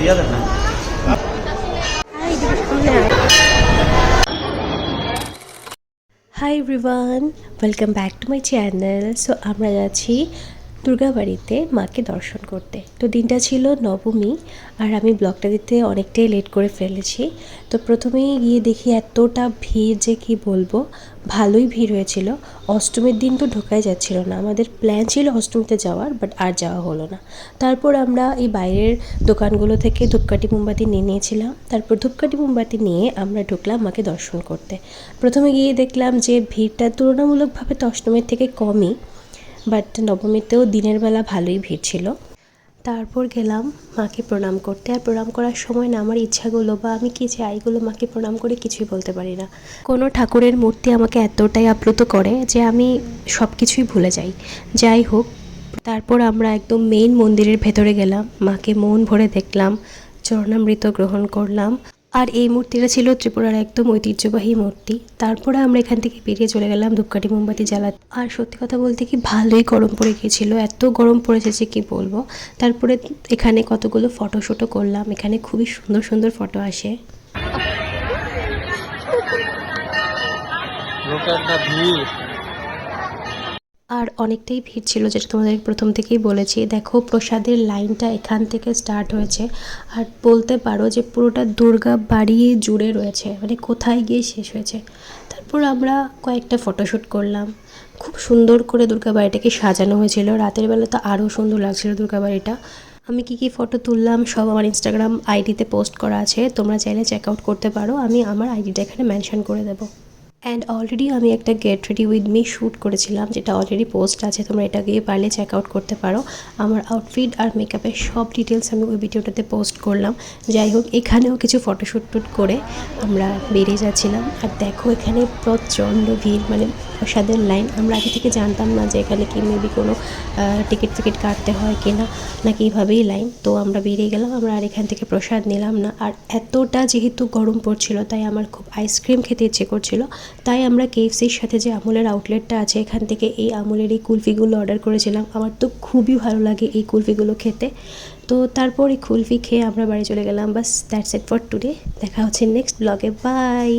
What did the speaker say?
Hi everyone, welcome back to my channel. So আমরা যাচ্ছি দুর্গাবাড়িতে মাকে দর্শন করতে। তো দিনটা ছিল নবমী, আর আমি ব্লগটা দিতে অনেকটাই লেট করে ফেলেছি। তো প্রথমেই গিয়ে দেখি এতটা ভিড় যে কি বলবো, ভালোই ভিড় হয়েছিল। অষ্টমীর দিন তো ঢোকাই যাচ্ছিল না, আমাদের প্ল্যান ছিল অষ্টমীতে যাওয়ার, বাট আর যাওয়া হলো না। তারপর আমরা এই বাইরের দোকানগুলো থেকে ধূপকাঠি মোমবাতি নিয়ে নিয়েছিলাম। তারপর ধূপকাঠি মোমবাতি নিয়ে আমরা ঢুকলাম মাকে দর্শন করতে। প্রথমে গিয়ে দেখলাম যে ভিড়টা তুলনামূলকভাবে তো অষ্টমীর থেকে কমই, বাট নবমীতেও দিনের বেলা ভালোই ভিড় ছিল। তারপর গেলাম মাকে প্রণাম করতে। আর প্রণাম করার সময় না আমার ইচ্ছাগুলো বা আমি কী চাই এগুলো মাকে প্রণাম করে কিছুই বলতে পারি না। কোনো ঠাকুরের মূর্তি আমাকে এতটাই আপ্লুত করে যে আমি সব কিছুই ভুলে যাই। যাই হোক, তারপর আমরা একদম মেইন মন্দিরের ভেতরে গেলাম, মাকে মন ভরে দেখলাম, চরণামৃত গ্রহণ করলাম। আর এই মূর্তিটা ছিল ত্রিপুরার একদম ঐতিহ্যবাহী মূর্তি। তারপরে আমরা এখান থেকে বেরিয়ে চলে গেলাম ধূপকাঠি মোমবাতি জ্বালাতে। আর সত্যি কথা বলতে কি ভালোই গরম পড়ে গিয়েছিল, এত গরম পড়েছে যে কি বলবো। তারপরে এখানে কতগুলো ফটোশ্যুটও করলাম, এখানে খুবই সুন্দর সুন্দর ফটো আসে। আর অনেকটাই ভিড় ছিল, যেটা তোমাদের প্রথম থেকেই বলেছি। দেখো প্রসাদের লাইনটা এখান থেকে স্টার্ট হয়েছে, আর বলতে পারো যে পুরোটা দুর্গা বাড়ি জুড়ে রয়েছে, মানে কোথায় গিয়ে শেষ হয়েছে। তারপর আমরা কয়েকটা ফটোশ্যুট করলাম। খুব সুন্দর করে দুর্গা বাড়িটাকে সাজানো হয়েছিল, রাতের বেলা তো আরও সুন্দর লাগছিল দুর্গা বাড়িটা। আমি কী কী ফটো তুললাম সব আমার ইনস্টাগ্রাম আইডিতে পোস্ট করা আছে, তোমরা চাইলে চেক আউট করতে পারো, আমি আমার আইডিটা এখানে মেনশন করে দেবো। অ্যান্ড অলরেডি আমি একটা get ready with me shoot করেছিলাম, যেটা অলরেডি পোস্ট আছে, তোমরা এটা গিয়ে পারলে চেক আউট করতে পারো। আমার আউটফিট আর মেকআপের সব ডিটেলস আমি ওই ভিডিওটাতে পোস্ট করলাম। যাই হোক, এখানেও কিছু ফটোশ্যুট করে আমরা বেরিয়ে যাচ্ছিলাম। আর দেখো এখানে প্রচণ্ড ভিড়, মানে প্রসাদের লাইন। আমরা আগে থেকে জানতাম না যে এখানে কি মেবি কোনো টিকিট কাটতে হয় কি না, নাকি এইভাবেই লাইন। তো আমরা বেরিয়ে গেলাম, আমরা আর এখান থেকে প্রসাদ নিলাম না। আর এতটা যেহেতু গরম পড়ছিল, তাই আমার খুব আইসক্রিম খেতে ইচ্ছে করছিল। তাই আমরা কেএফসির সাথে যে আমুলের আউটলেটটা আছে, এখান থেকে এই আমুলের এই কুলফিগুলো অর্ডার করেছিলাম। আমার তো খুবই ভালো লাগে এই কুলফিগুলো খেতে। তো তারপর এই কুলফি খেয়ে আমরা বাড়ি চলে গেলাম। বাস দ্যাটস ইট ফর টুডে। দেখা হচ্ছে নেক্সট ব্লগে, বাই।